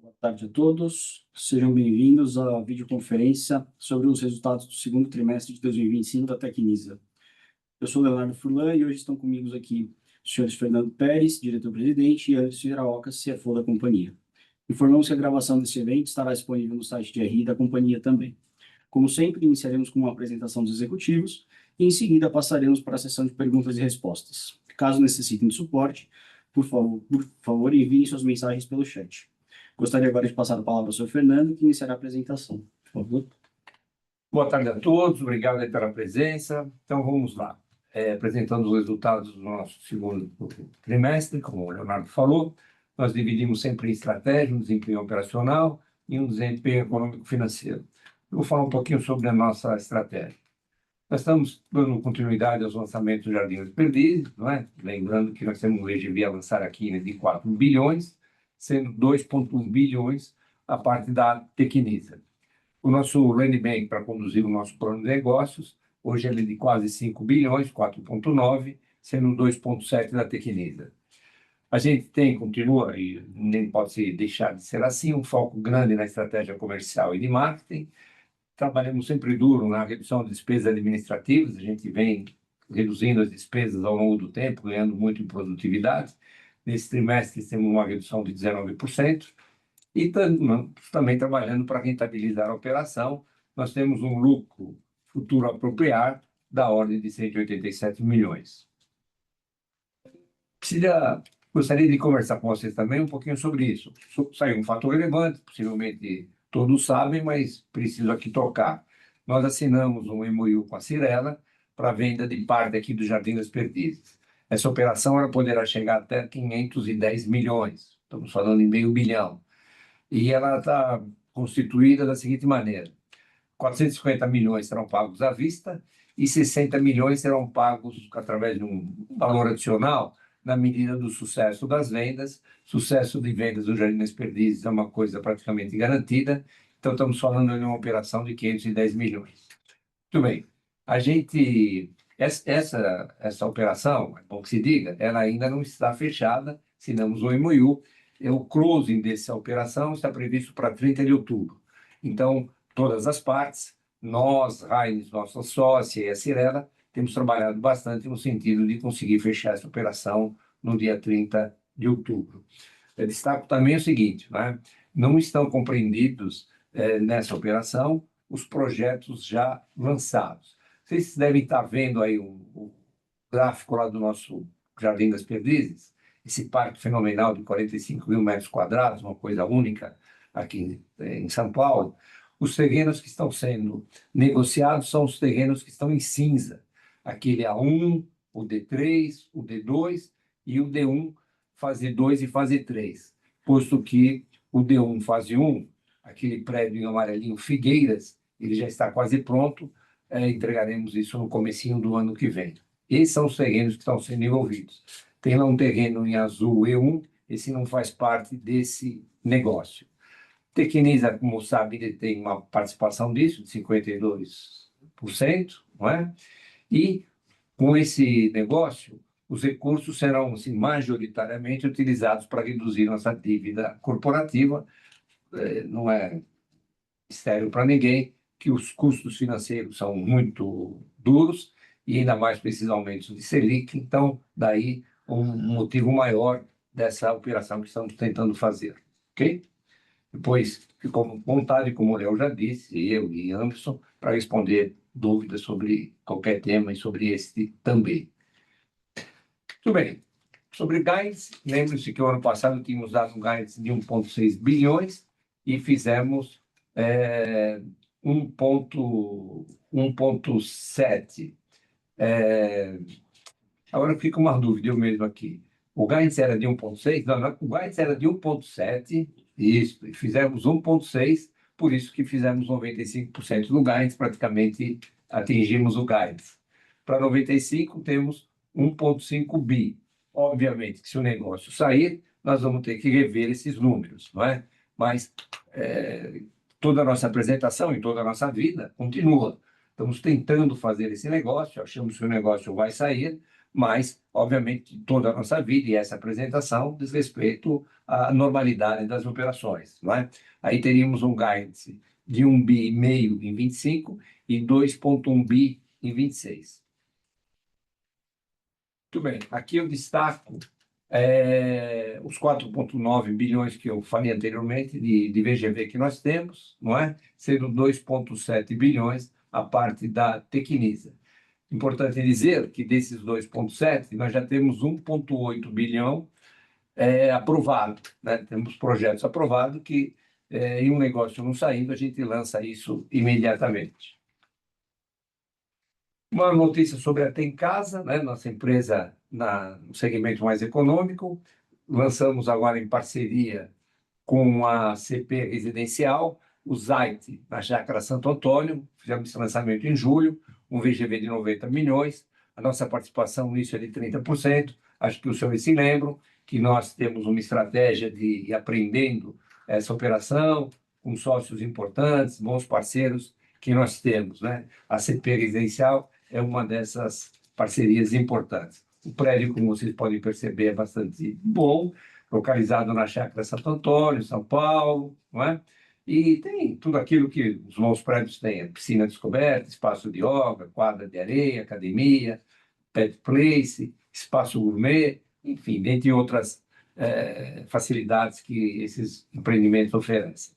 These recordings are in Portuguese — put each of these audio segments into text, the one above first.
Boa tarde a todos. Sejam bem-vindos à videoconferência sobre os resultados do segundo trimestre de 2025 da Tecnisa. Eu sou Leonardo Furlan e hoje estão comigo aqui os senhores Fernando Pérez, diretor-presidente, e Anderson Iraoka, CFO da companhia. Informamos que a gravação desse evento estará disponível no site de RI da companhia também. Como sempre, iniciaremos com uma apresentação dos executivos e, em seguida, passaremos para a sessão de perguntas e respostas. Caso necessitem de suporte, por favor, enviem suas mensagens pelo chat. Gostaria agora de passar a palavra ao senhor Fernando, que iniciará a apresentação. Por favor. Boa tarde a todos, obrigado pela presença. Então, vamos lá. Apresentando os resultados do nosso segundo trimestre, como o Leonardo falou, nós dividimos sempre em estratégia, um desempenho operacional e um desempenho econômico-financeiro. Eu vou falar um pouquinho sobre a nossa estratégia. Nós estamos dando continuidade aos lançamentos do Jardim das Perdizes, não é? Lembrando que nós temos um VGV a lançar aqui de 4 bilhões, sendo 2,1 bilhões a parte da Tecnisa. O nosso land bank para conduzir o nosso plano de negócios, hoje ele é de quase 5 bilhões, 4,9, sendo 2,7 da Tecnisa. A gente continua, e nem pode se deixar de ser assim, um foco grande na estratégia comercial e de marketing. Trabalhamos sempre duro na redução de despesas administrativas, a gente vem reduzindo as despesas ao longo do tempo, ganhando muito em produtividade. Nesse trimestre temos uma redução de 19%, e também trabalhando para rentabilizar a operação. Nós temos um lucro futuro a apropriar da ordem de 187 milhões. Gostaria de conversar com vocês também um pouquinho sobre isso. Saiu um fato relevante, possivelmente todos sabem, mas preciso aqui tocar. Nós assinamos um MOU com a Cyrela para a venda de parte aqui do Jardim das Perdizes. Essa operação ela poderá chegar até 510 milhões, estamos falando em meio bilhão. E ela está constituída da seguinte maneira: 450 milhões serão pagos à vista e 60 milhões serão pagos através de um valor adicional na medida do sucesso das vendas. Sucesso de vendas do Jardim das Perdizes é uma coisa praticamente garantida, então estamos falando de uma operação de 510 milhões. Muito bem, essa operação, é bom que se diga, ela ainda não está fechada, assinamos o MOU. O closing dessa operação está previsto para 30 de outubro. Então, todas as partes, nós, Heinz, nossa sócia e a Cyrela, temos trabalhado bastante no sentido de conseguir fechar essa operação no dia 30 de outubro. Eu destaco também o seguinte, né? Não estão compreendidos nessa operação os projetos já lançados. Vocês devem estar vendo aí o gráfico lá do nosso Jardim das Perdizes, esse parque fenomenal de 45 mil metros quadrados, uma coisa única aqui em São Paulo. Os terrenos que estão sendo negociados são os terrenos que estão em cinza. Aquele A1, o D3, o D2 e o D1, fase 2 e fase 3. Posto que o D1, fase 1, aquele prédio em amarelinho Figueiras, ele já está quase pronto, entregaremos isso no comecinho do ano que vem. Esses são os terrenos que estão sendo envolvidos. Tem lá um terreno em azul E1, esse não faz parte desse negócio. Tecnisa, como sabe, ele tem uma participação disso, de 52%, não é? E com esse negócio, os recursos serão assim, majoritariamente utilizados para reduzir nossa dívida corporativa. Não é mistério para ninguém que os custos financeiros são muito duros, e ainda mais precisamente de Selic, então daí um motivo maior dessa operação que estamos tentando fazer, ok? Depois, ficou à vontade, como o Léo já disse, eu e Anderson, para responder dúvidas sobre qualquer tema e sobre este também. Muito bem. Sobre guidance, lembre-se que o ano passado tínhamos dado um guidance de 1,6 bilhões e fizemos 1,7. Agora fica uma dúvida, eu mesmo aqui. O guidance era de 1,6? Não, o guidance era de 1,7, isso, e fizemos 1,6, por isso que fizemos 95% do guidance, praticamente atingimos o guidance. Para 95 temos 1,5 bi. Obviamente que se o negócio sair, nós vamos ter que rever esses números, não é? Mas toda a nossa apresentação e toda a nossa vida continua. Estamos tentando fazer esse negócio, achamos que o negócio vai sair, mas, obviamente, toda a nossa vida e essa apresentação diz respeito à normalidade das operações, não é? Aí teríamos um guidance de 1,5 bi em 25 e 2,1 bi em 26. Muito bem, aqui eu destaco os 4,9 bilhões que eu falei anteriormente de VGV que nós temos, não é? Sendo 2,7 bilhões a parte da Tecnisa. Importante dizer que desses 2,7, nós já temos 1,8 bilhão aprovado, né? Temos projetos aprovados que, em um negócio não saindo, a gente lança isso imediatamente. Uma notícia sobre a Tem Casa, né? Nossa empresa no segmento mais econômico. Lançamos agora em parceria com a CP Residencial, o Zait, na Chácara Santo Antônio. Fizemos esse lançamento em julho, um VGV de 90 milhões. A nossa participação nisso é de 30%. Acho que os senhores se lembram que nós temos uma estratégia de ir aprendendo essa operação com sócios importantes, bons parceiros que nós temos, né? A CP Residencial é uma dessas parcerias importantes. O prédio, como vocês podem perceber, é bastante bom, localizado na Chácara Santo Antônio, São Paulo, não é? E tem tudo aquilo que os novos prédios têm: piscina descoberta, espaço de yoga, quadra de areia, academia, pet place, espaço gourmet, enfim, dentre outras facilidades que esses empreendimentos oferecem.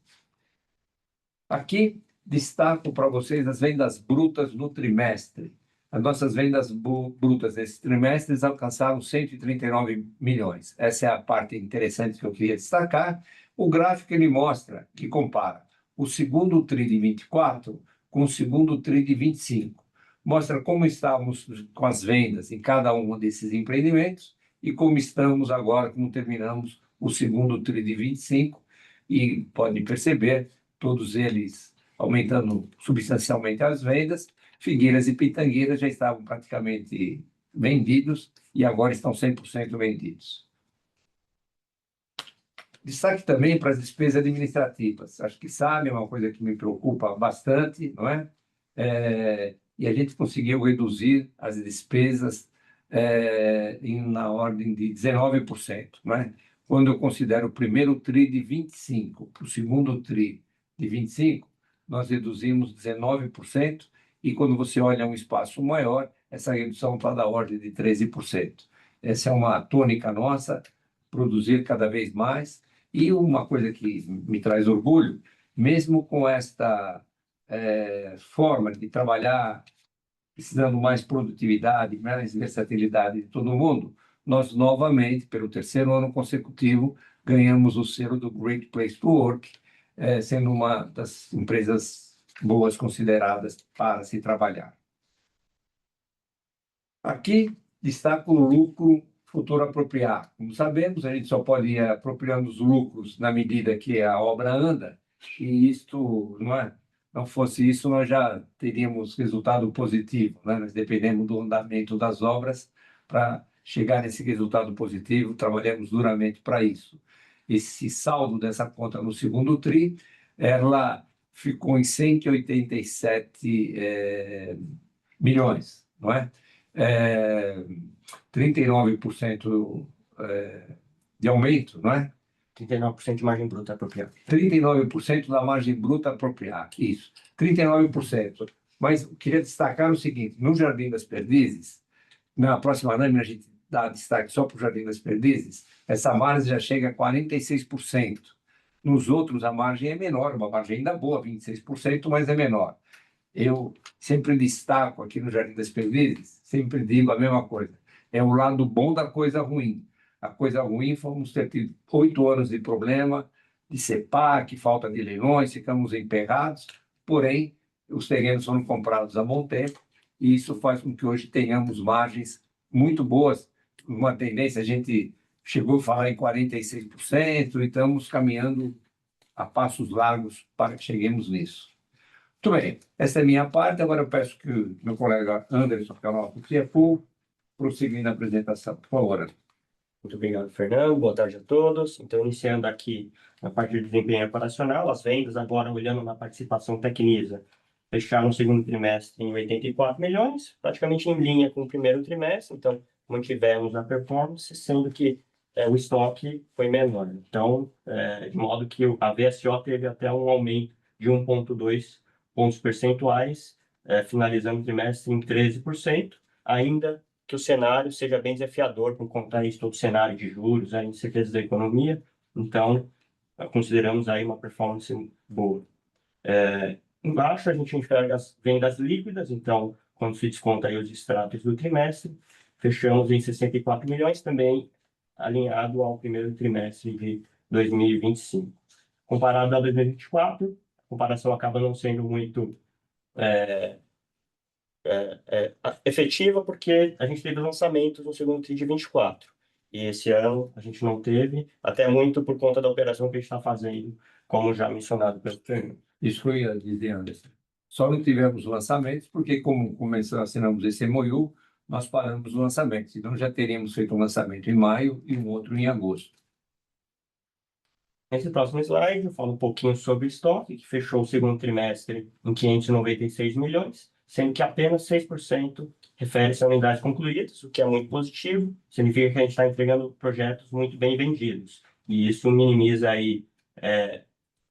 Aqui destaco para vocês as vendas brutas no trimestre. As nossas vendas brutas nesse trimestre alcançaram 139 milhões. Essa é a parte interessante que eu queria destacar. O gráfico ele mostra, que compara o segundo TRI de 24 com o segundo TRI de 25. Mostra como estávamos com as vendas em cada um desses empreendimentos e como estamos agora, como terminamos o segundo TRI de 25. E pode perceber, todos eles aumentando substancialmente as vendas. Figueiras e Pitangueiras já estavam praticamente vendidos e agora estão 100% vendidos. Destaque também para as despesas administrativas. Acho que sabem, é uma coisa que me preocupa bastante, não é? E a gente conseguiu reduzir as despesas na ordem de 19%, não é? Quando eu considero o primeiro TRI de 25 para o segundo TRI de 25, nós reduzimos 19%, e quando você olha um espaço maior, essa redução está da ordem de 13%. Essa é uma tônica nossa, produzir cada vez mais. E uma coisa que me traz orgulho, mesmo com esta forma de trabalhar, precisando mais produtividade, mais versatilidade de todo mundo, nós novamente, pelo terceiro ano consecutivo, ganhamos o selo do Great Place to Work, sendo uma das empresas boas consideradas para se trabalhar. Aqui destaco o lucro futuro apropriado. Como sabemos, a gente só pode ir apropriando os lucros na medida que a obra anda, e isto, não fosse isso, nós já teríamos resultado positivo, né? Nós dependemos do andamento das obras para chegar nesse resultado positivo, trabalhamos duramente para isso. Esse saldo dessa conta no segundo TRI, ela ficou em 187 milhões, não é? 39% de aumento, não é? 39% de margem bruta apropriada. 39% da margem bruta apropriada, isso, 39%. Mas queria destacar o seguinte: no Jardim das Perdizes, na próxima lâmina a gente dá destaque só para o Jardim das Perdizes, essa margem já chega a 46%. Nos outros a margem é menor, uma margem ainda boa, 26%, mas é menor. Eu sempre destaco aqui no Jardim das Perdizes, sempre digo a mesma coisa: é o lado bom da coisa ruim. A coisa ruim, fomos ter tido 8 anos de problema, de CEPAC, falta de leilões, ficamos emperrados, porém, os terrenos foram comprados há bom tempo, e isso faz com que hoje tenhamos margens muito boas. Uma tendência, a gente chegou a falar em 46%, e estamos caminhando a passos largos para que cheguemos nisso. Muito bem, essa é a minha parte. Agora eu peço que o meu colega Anderson, que é o nosso CFO, prossiga na apresentação. Por favor, Anderson. Muito obrigado, Fernando. Boa tarde a todos. Então, iniciando aqui a parte de desempenho operacional, as vendas agora olhando na participação Tecnisa, fecharam o segundo trimestre em 84 milhões, praticamente em linha com o primeiro trimestre. Então, mantivemos a performance, sendo que o estoque foi menor. Então, de modo que a VSO teve até um aumento de 1,2 pontos percentuais, finalizando o trimestre em 13%, ainda que o cenário seja bem desafiador por conta aí de todo o cenário de juros, a incerteza da economia. Então, consideramos aí uma performance boa. Embaixo a gente enxerga as vendas líquidas, então, quando se desconta aí os extratos do trimestre, fechamos em 64 milhões, também alinhado ao primeiro trimestre de 2025. Comparado a 2024, a comparação acaba não sendo muito efetiva, porque a gente teve lançamentos no segundo TRI de 24. E esse ano a gente não teve, até muito por conta da operação que a gente está fazendo, como já mencionado pelo Fernando. Isso que eu ia dizer, Anderson. Só não tivemos lançamentos porque, como assinamos esse MOU, nós paramos os lançamentos. Então, já teríamos feito um lançamento em maio e um outro em agosto. Nesse próximo slide, eu falo um pouquinho sobre o estoque, que fechou o segundo trimestre em 596 milhões, sendo que apenas 6% refere-se a unidades concluídas, o que é muito positivo, significa que a gente está entregando projetos muito bem vendidos. E isso minimiza aí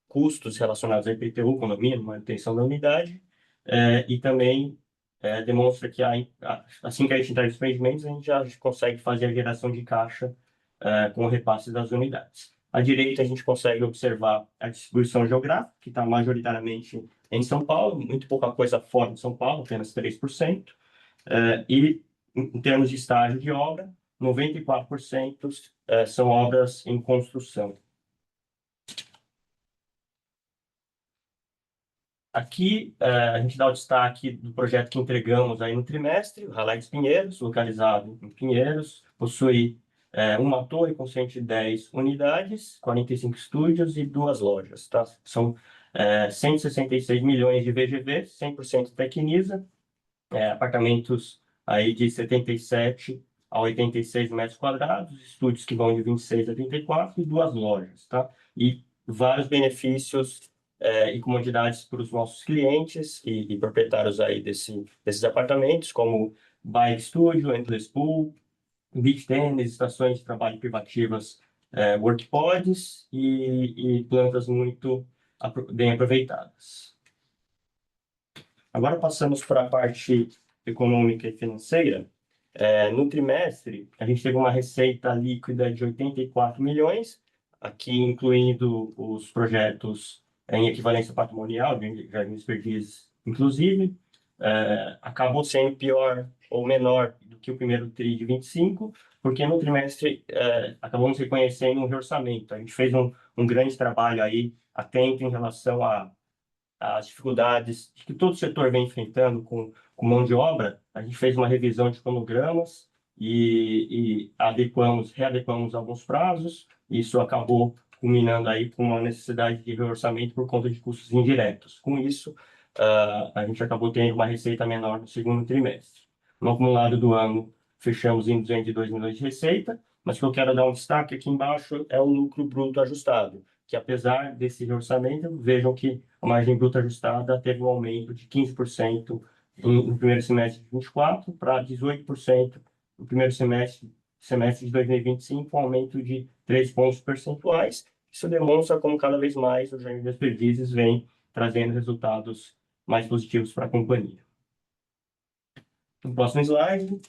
custos relacionados a IPTU, economia, manutenção da unidade, e também demonstra que assim que a gente entrega os rendimentos, a gente já consegue fazer a geração de caixa com o repasse das unidades. À direita, a gente consegue observar a distribuição geográfica, que está majoritariamente em São Paulo, muito pouca coisa fora de São Paulo, apenas 3%. E, em termos de estágio de obra, 94% são obras em construção. Aqui, a gente dá o destaque do projeto que entregamos aí no trimestre, o Raleigh dos Pinheiros, localizado em Pinheiros, possui uma torre com 110 unidades, 45 estúdios e 2 lojas. Tá? São 166 milhões de VGV, 100% Tecnisa, apartamentos aí de 77 a 86 metros quadrados, estúdios que vão de 26 a 34 e 2 lojas. Tá? E vários benefícios e comodidades para os nossos clientes e proprietários aí desses apartamentos, como bike studio, endless pool, beach tennis, estações de trabalho privativas, workpods e plantas muito bem aproveitadas. Agora passamos para a parte econômica e financeira. No trimestre, a gente teve uma receita líquida de 84 milhões, aqui incluindo os projetos em equivalência patrimonial, de Jardins Perdizes, inclusive. Acabou sendo pior ou menor do que o primeiro TRI de 25, porque no trimestre acabamos reconhecendo um reorçamento. A gente fez um grande trabalho aí, atento em relação às dificuldades que todo o setor vem enfrentando com mão de obra. A gente fez uma revisão de cronogramas e readequamos alguns prazos. Isso acabou culminando aí com uma necessidade de reorçamento por conta de custos indiretos. Com isso, a gente acabou tendo uma receita menor no segundo trimestre. No acumulado do ano, fechamos em 202 milhões de receita, mas o que eu quero dar um destaque aqui embaixo é o lucro bruto ajustado, que apesar desse reorçamento, vejam que a margem bruta ajustada teve um aumento de 15% no primeiro semestre de 2024 para 18% no primeiro semestre de 2025, um aumento de 3 pontos percentuais. Isso demonstra como cada vez mais o Jardim das Perdizes vem trazendo resultados mais positivos para a companhia. No próximo slide,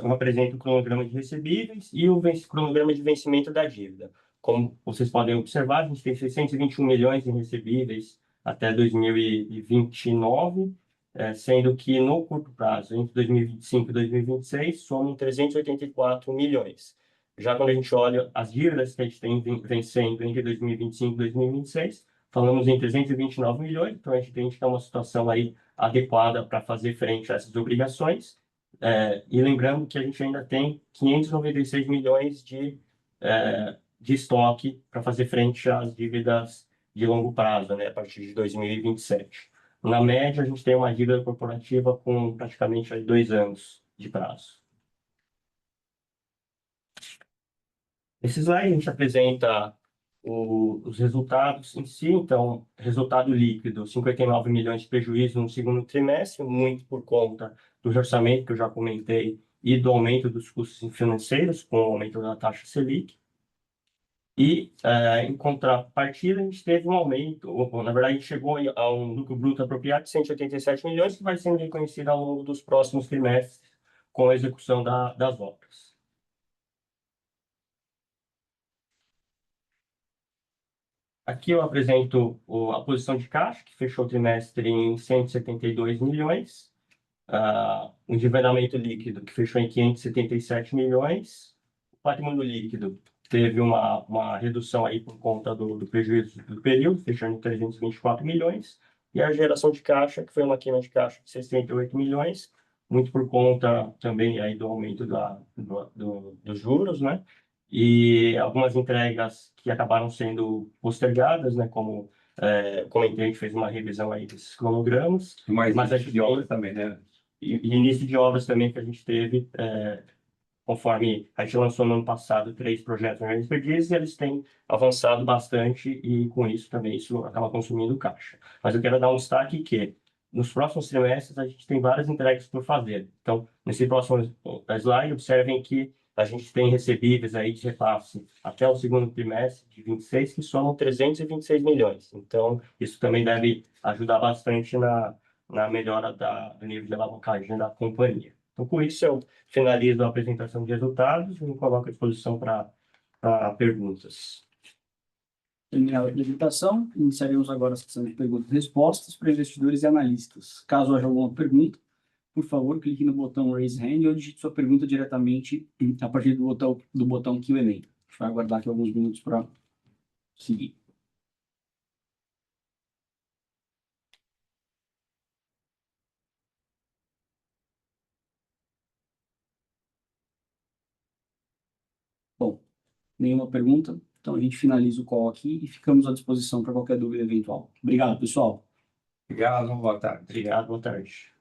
eu apresento o cronograma de recebíveis e o cronograma de vencimento da dívida. Como vocês podem observar, a gente tem 621 milhões em recebíveis até 2029, sendo que no curto prazo, entre 2025 e 2026, somam 384 milhões. Já quando a gente olha as dívidas que a gente tem vencendo entre 2025 e 2026, falamos em 329 milhões, então a gente tem uma situação aí adequada para fazer frente a essas obrigações. E lembrando que a gente ainda tem 596 milhões de estoque para fazer frente às dívidas de longo prazo, né, a partir de 2027. Na média, a gente tem uma dívida corporativa com praticamente 2 anos de prazo. Nesse slide, a gente apresenta os resultados em si. Então, resultado líquido, 59 milhões de prejuízo no segundo trimestre, muito por conta do orçamento que eu já comentei e do aumento dos custos financeiros, com o aumento da taxa Selic. E, em contrapartida, a gente teve um aumento, ou, na verdade, a gente chegou a um lucro bruto apropriado de 187 milhões, que vai sendo reconhecido ao longo dos próximos trimestres com a execução das obras. Aqui eu apresento a posição de caixa, que fechou o trimestre em 172 milhões, o endividamento líquido, que fechou em 577 milhões, o patrimônio líquido teve uma redução aí por conta do prejuízo do período, fechando em 324 milhões, e a geração de caixa, que foi uma queima de caixa de 68 milhões, muito por conta também aí do aumento dos juros, né? E algumas entregas que acabaram sendo postergadas, né? Como comentei, a gente fez uma revisão aí desses cronogramas. Mas a início gente de tem- obra também, né? e início de obras também que a gente teve, conforme a gente lançou no ano passado 3 projetos em Perdiz, e eles têm avançado bastante e com isso também isso acaba consumindo caixa. Mas eu quero dar um destaque que nos próximos trimestres a gente tem várias entregas por fazer. Então, nesse próximo slide, observem que a gente tem recebíveis aí de repasse até o segundo trimestre de 26, que somam 326 milhões. Então, isso também deve ajudar bastante na melhora do nível de alavancagem da companhia. Então, com isso, eu finalizo a apresentação de resultados e me coloco à disposição para perguntas. Terminada a apresentação, iniciaremos agora a sessão de perguntas e respostas para investidores e analistas. Caso haja alguma pergunta, por favor, clique no botão Raise Hand ou digite sua pergunta diretamente a partir do botão Q&A. A gente vai aguardar aqui alguns minutos para seguir. Bom, nenhuma pergunta, então a gente finaliza o call aqui e ficamos à disposição para qualquer dúvida eventual. Obrigado, pessoal. Obrigado, boa tarde. Obrigado, boa tarde.